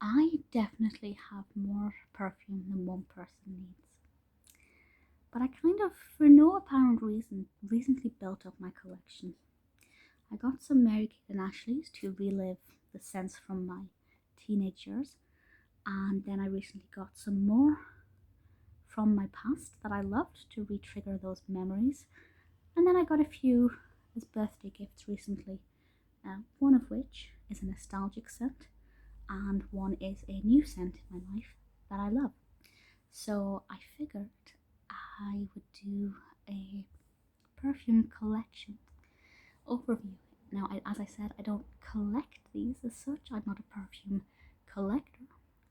I definitely have more perfume than one person needs. But I kind of, for no apparent reason, recently built up my collection. I got some Mary-Kate and Ashley's to relive the scents from my teenage years, and then I recently got some more from my past that I loved to re-trigger those memories. And then I got a few as birthday gifts recently, one of which is a nostalgic scent, and one is a new scent in my life that I love. So I figured I would do a perfume collection overview. Now, as I said, I don't collect these as such. I'm not a perfume collector,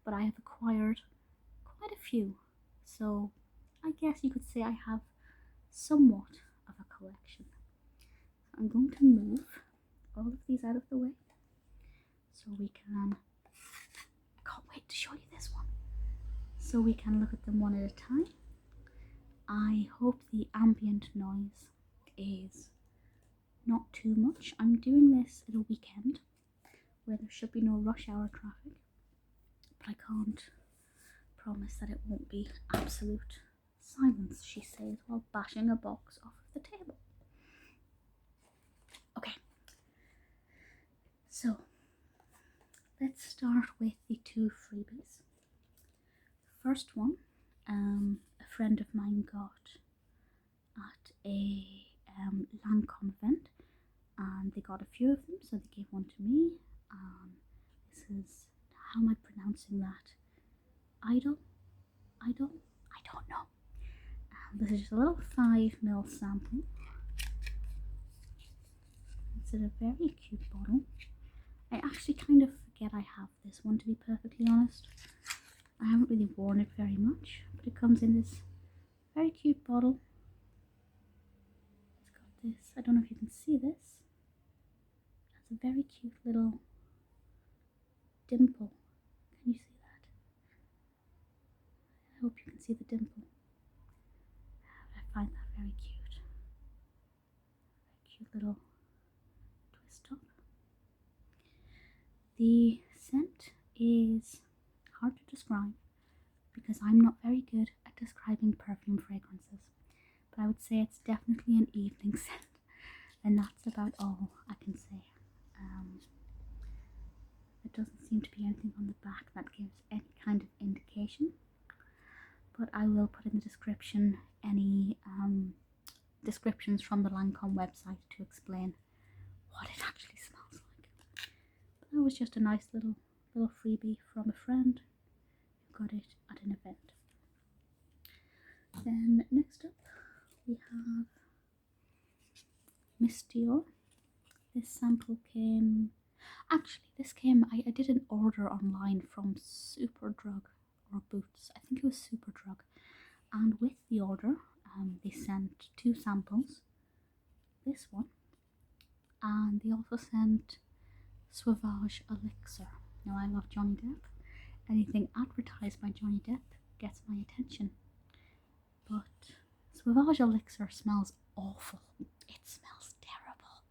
but I have acquired quite a few. So I guess you could say I have somewhat of a collection. So I'm going to move all of these out of the way so we can. I can't wait to show you this one. So we can look at them one at a time. I hope the ambient noise is not too much. I'm doing this at a weekend where there should be no rush hour traffic, but I can't promise that it won't be absolute silence, she says, while bashing a box off of the table. Okay, so let's start with the two freebies. First one, a friend of mine got at a Lancome event, and they got a few of them, so they gave one to me. This is, how am I pronouncing that? Idole? I don't know. This is just a little 5ml sample. It's in a very cute bottle. I actually kind of forget I have this one, to be perfectly honest. I haven't really worn it very much, but it comes in this very cute bottle. It's got this, I don't know if you can see this. It's a very cute little dimple. Can you see that? I hope you can see the dimple. I find that very cute. Very cute little twist top. The scent is hard to describe because I'm not very good at describing perfume fragrances, but I would say it's definitely an evening scent, and that's about all I can say. There doesn't seem to be anything on the back that gives any kind of indication, but I will put in the description any descriptions from the Lancome website to explain what it actually smells like. But that was just a nice little freebie from a friend who got it at an event. Then next up we have Miss Dior. This sample came, actually this came, I did an order online from Superdrug or Boots, I think it was Superdrug, and with the order they sent 2 samples, this one, and they also sent Sauvage Elixir. Now I love Johnny Depp, anything advertised by Johnny Depp gets my attention, but Sauvage Elixir smells awful, it smells terrible,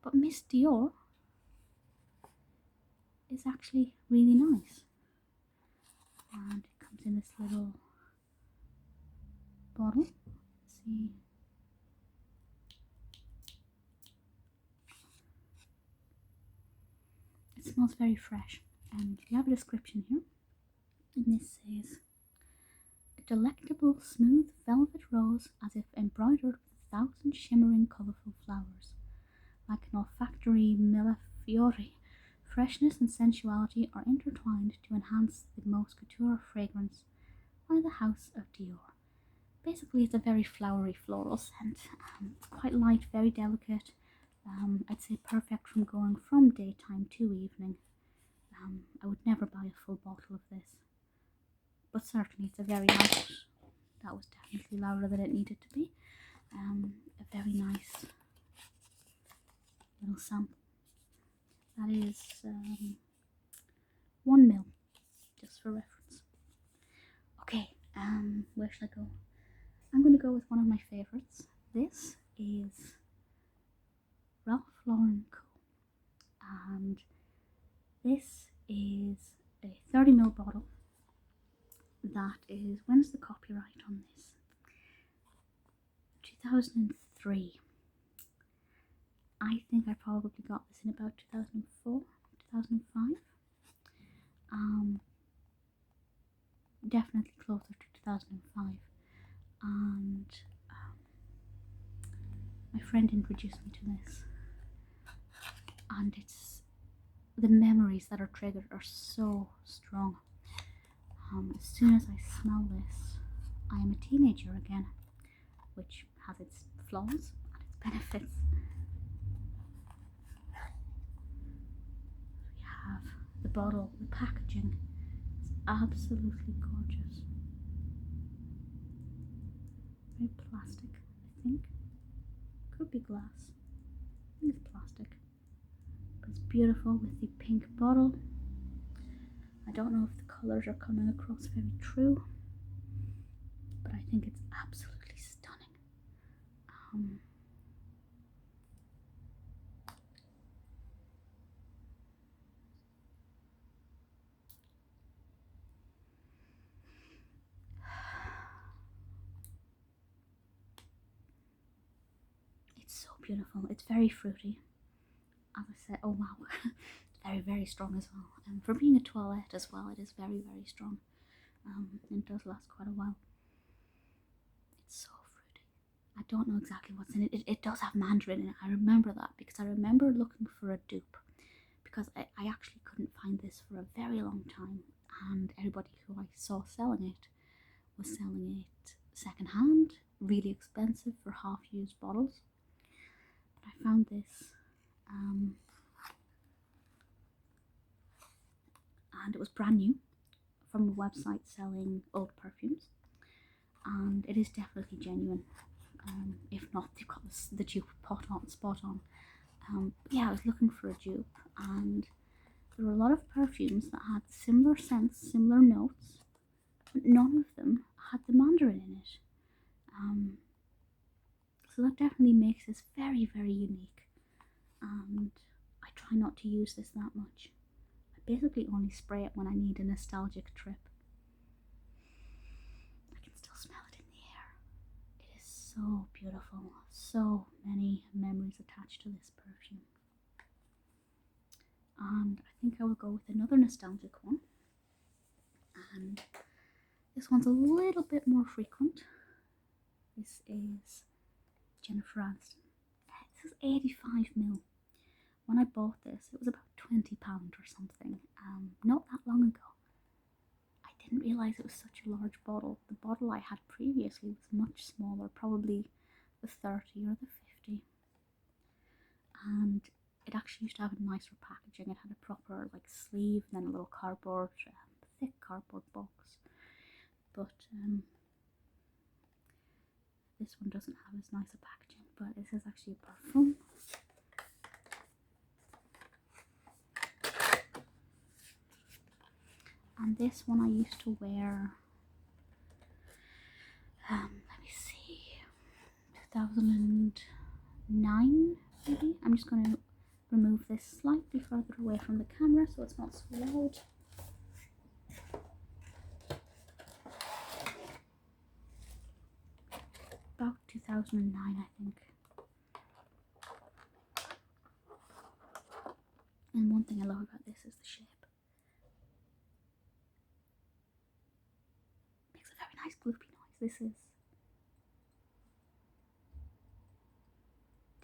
but Miss Dior is actually really nice, and it comes in this little bottle. Let's see. It smells very fresh, and you have a description here, and this says, a delectable smooth velvet rose as if embroidered with 1,000 shimmering colourful flowers. Like an olfactory millefiori, freshness and sensuality are intertwined to enhance the most couture fragrance by the house of Dior. Basically, it's a very flowery floral scent, quite light, very delicate. I'd say perfect from going from daytime to evening. I would never buy a full bottle of this, but certainly it's a very light. That was definitely louder than it needed to be. A very nice little sample. That is 1ml, just for reference. Okay, where should I go? I'm going to go with one of my favourites. This is Ralph Lauren Co. And this is a 30ml bottle that is, when's the copyright on this? 2003. I think I probably got this in about 2004, 2005. Definitely closer to 2005. And my friend introduced me to this, and it's, the memories that are triggered are so strong. As soon as I smell this, I am a teenager again, which has its flaws and its benefits. We have the bottle, the packaging is absolutely gorgeous. Very plastic, I think. Could be glass. I think it's plastic. But it's beautiful with the pink bottle. I don't know if the colours are coming across very true, but I think it's absolutely stunning. It's so beautiful. It's very fruity. As I said, oh wow, it's very, very strong as well. And for being a toilette as well, it is very, very strong. It does last quite a while. It's so fruity. I don't know exactly what's in it. It does have mandarin in it. I remember that because I remember looking for a dupe, because I actually couldn't find this for a very long time, and everybody who I saw selling it was selling it secondhand, really expensive for half-used bottles. But I found this, and it was brand new from a website selling old perfumes, and it is definitely genuine. If not, they've got the dupe spot on. Yeah, I was looking for a dupe, and there were a lot of perfumes that had similar scents, similar notes, but none of them had the mandarin in it. So that definitely makes this very, very unique, and I try not to use this that much. I basically only spray it when I need a nostalgic trip. I can still smell it in the air. It is so beautiful. So many memories attached to this perfume. And I think I will go with another nostalgic one. And this one's a little bit more frequent. This is Jennifer Aniston. This is 85ml. When I bought this, it was about £20 or something, not that long ago. I didn't realise it was such a large bottle. The bottle I had previously was much smaller, probably the 30 or the 50. And it actually used to have a nicer packaging. It had a proper like sleeve and then a little cardboard, thick cardboard box. But this one doesn't have as nice a packaging, but this is actually a Perfume. And this one I used to wear, let me see, 2009 maybe. I'm just going to remove this slightly further away from the camera so it's not so loud. About 2009 I think. And one thing I love about this is the shape. Makes a very nice gloopy noise. This is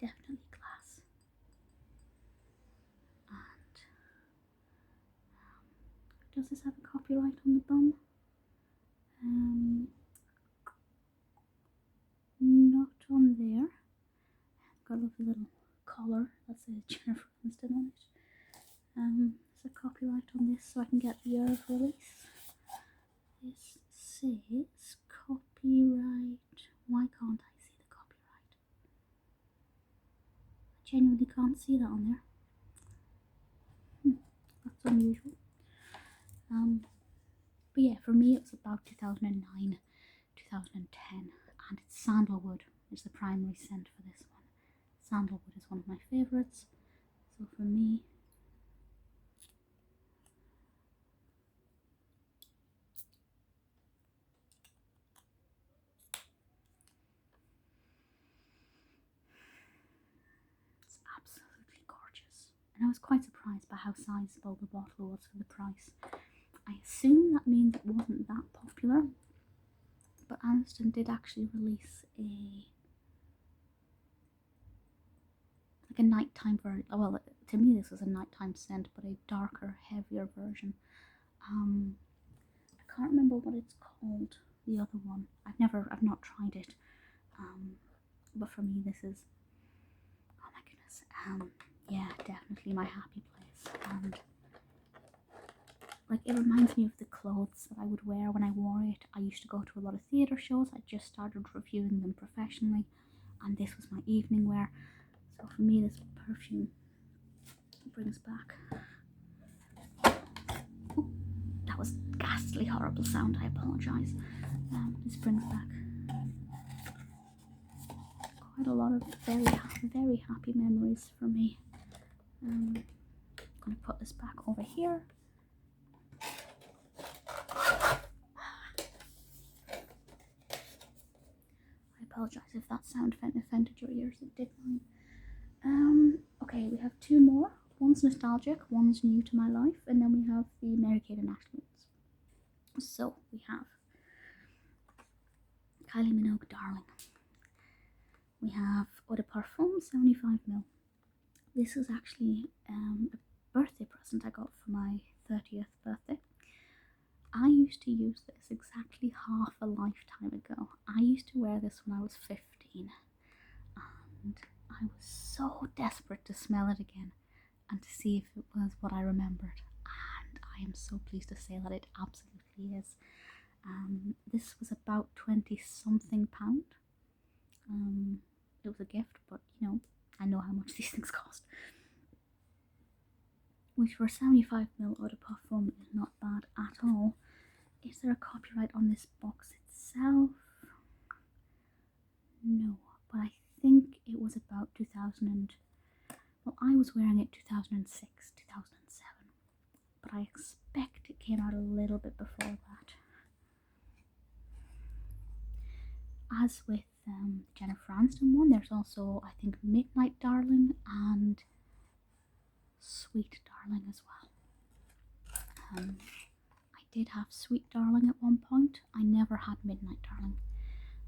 definitely glass. And does this have a copyright on the bum? Not on there. Got a lovely little collar that says Jennifer Aniston on it. There's a copyright on this so I can get the year of release. This says copyright. Why can't I see the copyright? I genuinely can't see that on there. That's unusual. But yeah, for me it was about 2009, 2010, and it's sandalwood is the primary scent for this one. Sandalwood is one of my favourites, so for me and I was quite surprised by how sizable the bottle was for the price. I assume that means it wasn't that popular, but Aniston did actually release a nighttime version. Well, to me this was a nighttime scent, but a darker, heavier version. I can't remember what it's called, the other one. I've not tried it. But for me this is, oh my goodness, yeah, definitely my happy place. And like, it reminds me of the clothes that I would wear when I wore it. I used to go to a lot of theatre shows. I just started reviewing them professionally, and this was my evening wear. So for me, this perfume brings back... Oh, that was a ghastly, horrible sound. I apologise. This brings back quite a lot of very happy memories for me. I'm going to put this back over here. I apologise if that sound offended your ears. It did mine. Okay, we have two more. One's nostalgic, one's new to my life, and then we have the Mary-Kate and Ashley ones. So we have Kylie Minogue Darling. We have Aude Parfum 75ml. This is actually a birthday present I got for my 30th birthday. I used to use this exactly half a lifetime ago. I used to wear this when I was 15, and I was so desperate to smell it again and to see if it was what I remembered, and I am so pleased to say that it absolutely is. This was about 20-something £20. It was a gift, but you know, I know how much these things cost. Which for 75ml Eau de Parfum is not bad at all. Is there a copyright on this box itself? No, but I think it was about 2000 well, I was wearing it 2006, 2007, but I expect it came out a little bit before that. As with the Jennifer Aniston one, there's also, I think, Midnight Darling and Sweet Darling as well. I did have Sweet Darling at one point. I never had Midnight Darling.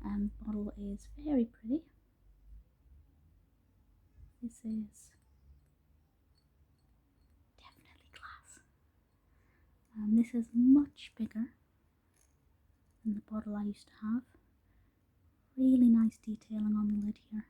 The bottle is very pretty. This is definitely glass. This is much bigger than the bottle I used to have. Really nice detailing on the lid here.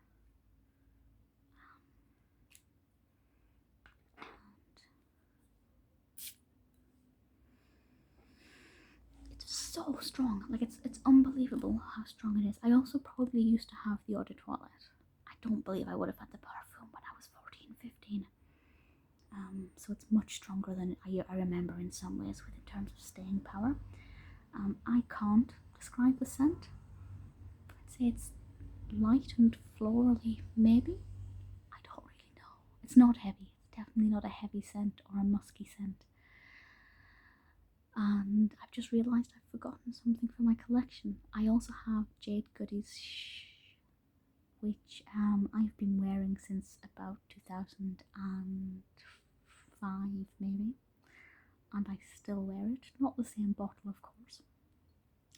It's so strong. Like, it's unbelievable how strong it is. I also probably used to have the Eau de Toilette. I don't believe I would have had the Perfume when I was 14, 15. So it's much stronger than I remember in some ways, in terms of staying power. I can't describe the scent. I'd say it's light and florally, maybe. I don't really know. It's not heavy. It's definitely not a heavy scent or a musky scent. And I've just realised I've forgotten something for my collection. I also have Jade Goody Shhh, which I've been wearing since about 2005 maybe, and I still wear it. Not the same bottle, of course,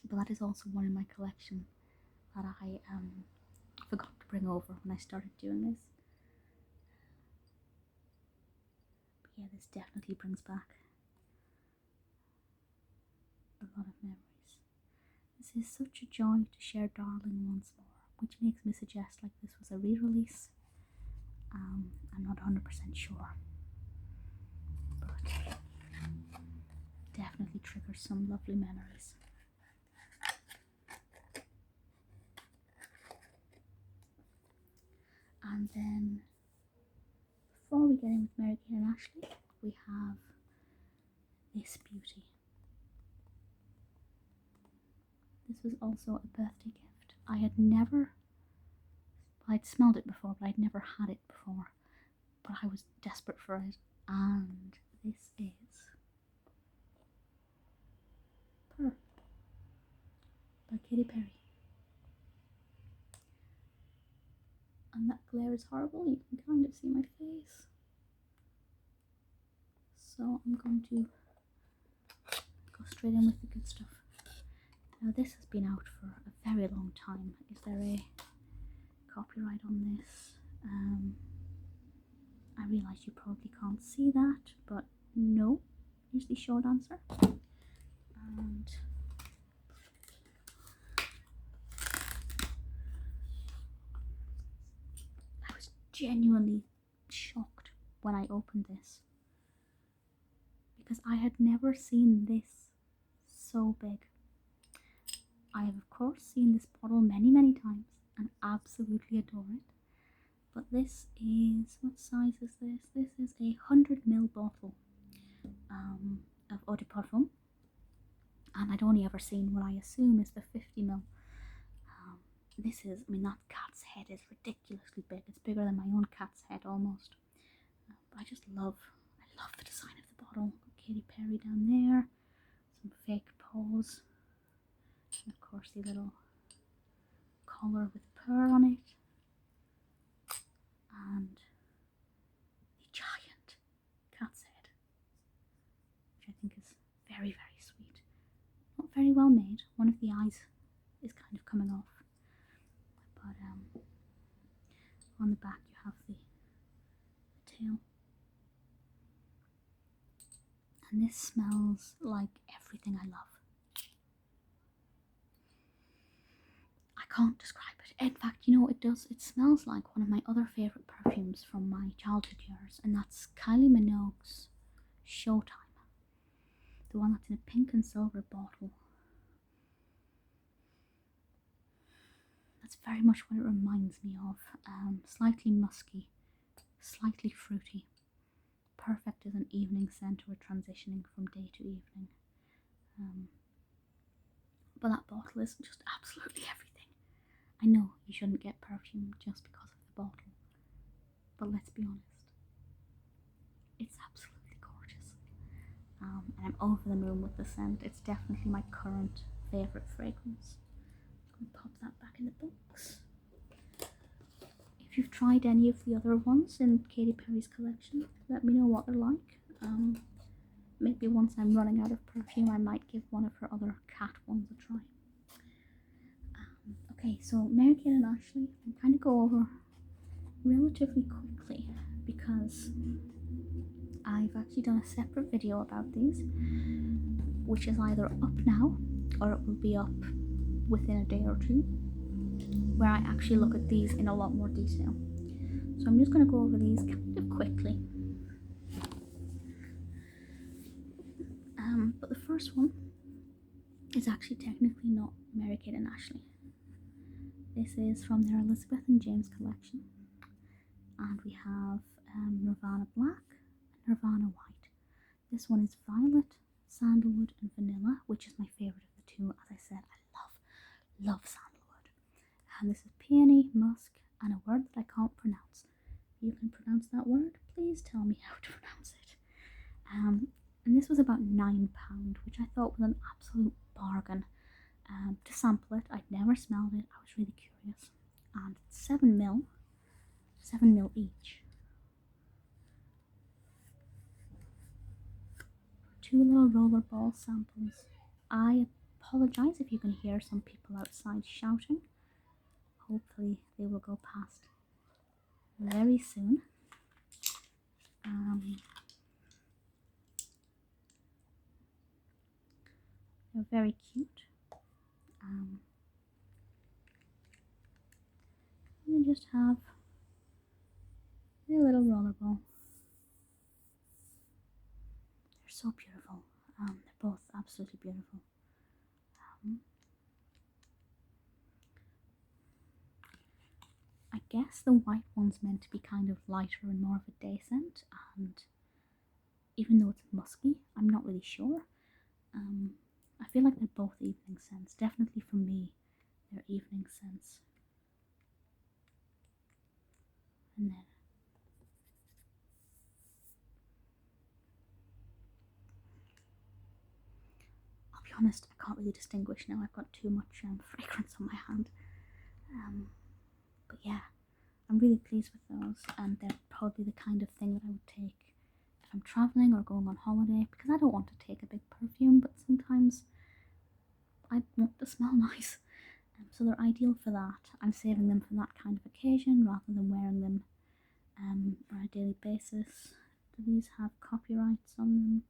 but that is also one in my collection that I forgot to bring over when I started doing this. But yeah, this definitely brings back a lot of memories. This is such a joy to share Darling once more, which makes me suggest like this was a re-release. I'm not 100% sure, but definitely triggers some lovely memories. And then, before we get in with Mary-Kate and Ashley, we have this beauty. This was also a birthday gift. I'd smelled it before, but I'd never had it before. But I was desperate for it, and this is Purr by Katy Perry. And that glare is horrible. You can kind of see my face. so I'm going to go straight in with the good stuff. Now this has been out for a very long time. Is there a copyright on this? I realise you probably can't see that, but no, here's the short answer. And I was genuinely shocked when I opened this, because I had never seen this so big. I have of course seen this bottle many times and absolutely adore it. But this is, what size is this? This is a 100ml bottle of Aude Parfum. And I'd only ever seen what I assume is the 50ml. This is, I mean, that cat's head is ridiculously big. It's bigger than my own cat's head almost. But I love the design of the bottle. Katy Perry down there. Some fake paws. And of course the little collar with Purr on it. And the giant cat's head, which I think is very sweet. Not very well made. One of the eyes is kind of coming off, but on the back you have the tail. And this smells like everything I love. I can't describe it. In fact, you know, it does. It smells like one of my other favourite perfumes from my childhood years, and that's Kylie Minogue's Showtime. The one that's in a pink and silver bottle. That's very much what it reminds me of. Slightly musky, slightly fruity. Perfect as an evening scent or transitioning from day to evening. But that bottle is just absolutely everything. I know you shouldn't get perfume just because of the bottle, but let's be honest, it's absolutely gorgeous. And I'm over the moon with the scent. It's definitely my current favourite fragrance. I'm going to pop that back in the box. If you've tried any of the other ones in Katy Perry's collection, let me know what they're like. Maybe once I'm running out of perfume, I might give one of her other cat ones a try. Okay, so Mary-Kate and Ashley, I'll kind of go over relatively quickly because I've actually done a separate video about these, which is either up now or it will be up within a day or two, where I actually look at these in a lot more detail. So I'm just going to go over these kind of quickly. But the first one is actually technically not Mary-Kate and Ashley. This is from their Elizabeth and James collection, and we have Nirvana Black and Nirvana White. This one is violet, sandalwood and vanilla, which is my favourite of the two. As I said, I love sandalwood. And this is Peony Musk and a word that I can't pronounce. If you can pronounce that word, please tell me how to pronounce it. And this was about £9, which I thought was an absolute bargain. To sample it, I'd never smelled it. I was really curious. And it's 7ml each. Two little rollerball samples. I apologise if you can hear some people outside shouting. Hopefully they will go past very soon. They're very cute. We just have a little rollerball. They're so beautiful. They're both absolutely beautiful. I guess the white one's meant to be kind of lighter and more of a day scent, and even though it's musky, I'm not really sure. I feel like they're both evening scents. Definitely for me, they're evening scents. And then I'll be honest, I can't really distinguish now. I've got too much fragrance on my hand. But yeah, I'm really pleased with those, and they're probably the kind of thing that I would take if I'm traveling or going on holiday, because I don't want to take a big perfume, but sometimes I want to smell nice. So they're ideal for that. I'm saving them for that kind of occasion rather than wearing them on a daily basis. Do these have copyrights on them?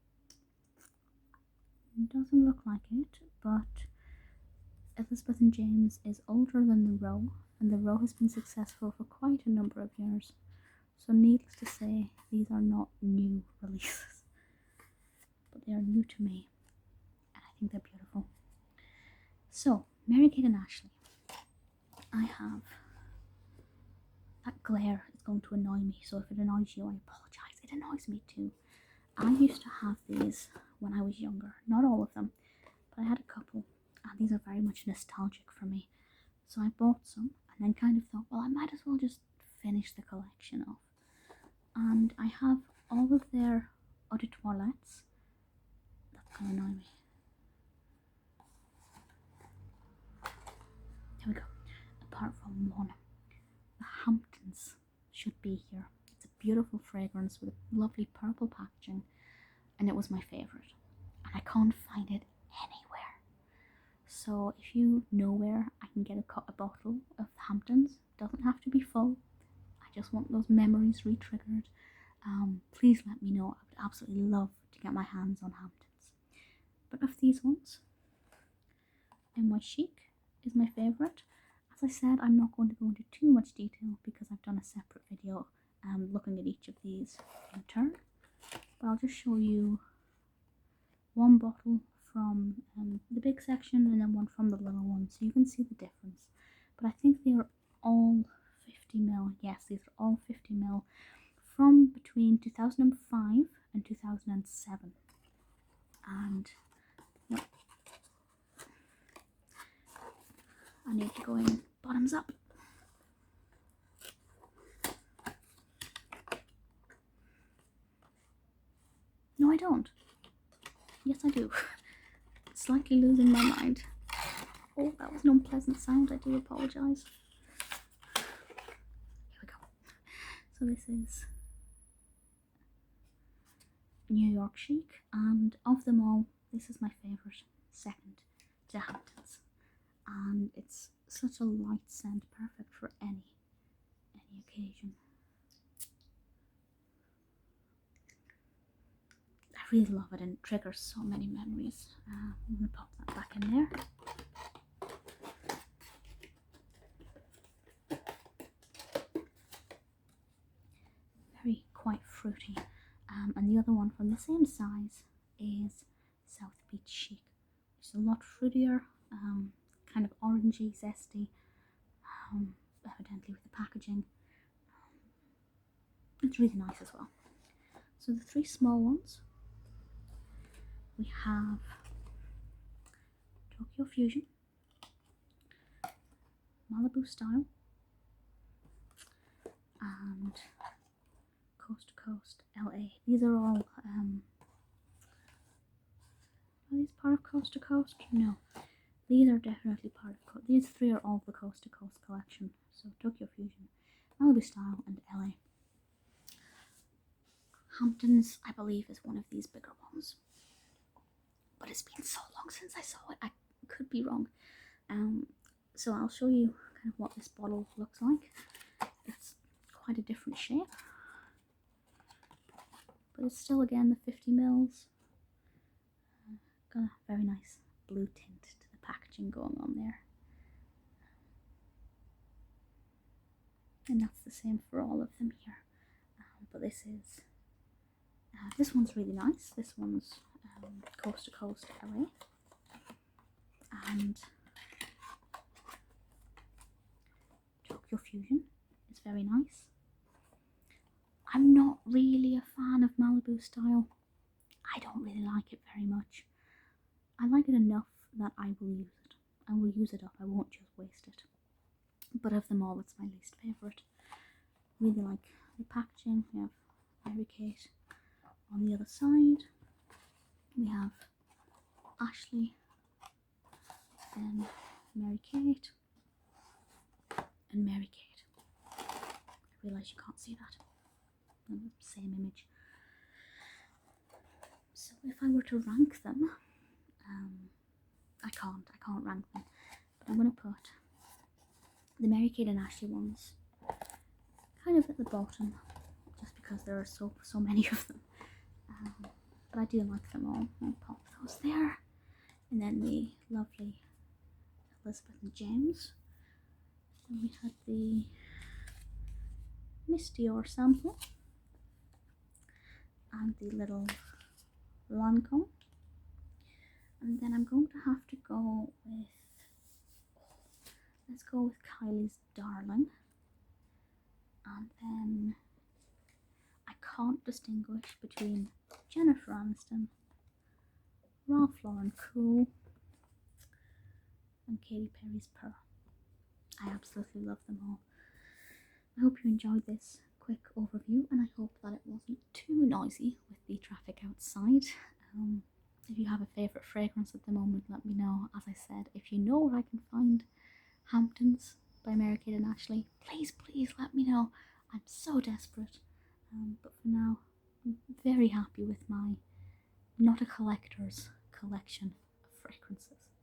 It doesn't look like it, but Elizabeth and James is older than the Row, and the Row has been successful for quite a number of years. So needless to say, these are not new releases, but they are new to me, and I think they're beautiful. So, Mary-Kate and Ashley. I have... That glare is going to annoy me, so if it annoys you, I apologise. It annoys me too. I used to have these when I was younger. Not all of them, but I had a couple, and these are very much nostalgic for me. So I bought some, and then kind of thought, well, I might as well just finish the collection off. And I have all of their eau de toilettes. That's going to annoy me. Here we go. Apart from one. The Hamptons should be here. It's a beautiful fragrance with a lovely purple packaging, and it was my favourite. And I can't find it anywhere. So if you know where I can get a bottle of Hamptons, doesn't have to be full. I just want those memories re-triggered. Please let me know. I would absolutely love to get my hands on Hamptons. But of these ones, NY Chic is my favourite. As I said, I'm not going to go into too much detail because I've done a separate video looking at each of these in turn. But I'll just show you one bottle from the big section and then one from the little one, so you can see the difference. But I think they are all 50ml. Yes, these are all 50ml from between 2005 and 2007. And yep, I need to go in bottoms up. No, I don't. Yes, I do. Slightly losing my mind. Oh, that was an unpleasant sound. I do apologise. Here we go. So this is York Chic, and of them all, this is my favourite, second to Hamptons. And it's such a light scent, perfect for any occasion. I really love it, and it triggers so many memories. I'm going to pop that back in there. Very quite fruity. And the other one from the same size is South Beach Chic, which is a lot fruitier, kind of orangey, zesty, evidently with the packaging. It's really nice as well. So the three small ones, we have Tokyo Fusion, Malibu Style, and Coast to Coast LA. These are all, are these part of Coast to Coast? No. These are definitely part of these three are all the Coast to Coast collection. So Tokyo Fusion, Malibu Style, and LA. Hamptons, I believe, is one of these bigger ones. But it's been so long since I saw it, I could be wrong. So I'll show you kind of what this bottle looks like. It's quite a different shape, but it's still, again, the 50ml. Got a very nice blue tint to the packaging going on there. And that's the same for all of them here. But this is, this one's really nice. This one's Coast to Coast LA. And Tokyo Fusion is very nice. I'm not really a fan of Malibu Style. I don't really like it very much. I like it enough that I will use it. I will use it up. I won't just waste it. But of them all, it's my least favourite. Really like the packaging. We have Mary-Kate on the other side. We have Ashley, then Mary-Kate, and Mary-Kate. I realise you can't see that. The same image. So if I were to rank them, I can't rank them, but I'm going to put the Mary Kate and Ashley ones kind of at the bottom, just because there are so many of them. But I do like them all. I'll pop those there. And then the lovely Elizabeth and James. Then we had the Miss Dior sample. And the little Lancome. And then I'm going to have to go with, let's go with Kylie's Darling. And then I can't distinguish between Jennifer Aniston, Ralph Lauren Cool, and Katy Perry's Purr. I absolutely love them all. I hope you enjoyed this quick overview, and I hope that it wasn't too noisy with the traffic outside. If you have a favourite fragrance at the moment, let me know. As I said, if you know where I can find Hamptons by Mary Kate and Ashley, please let me know. I'm so desperate. But for now, I'm very happy with my not a collector's collection of fragrances.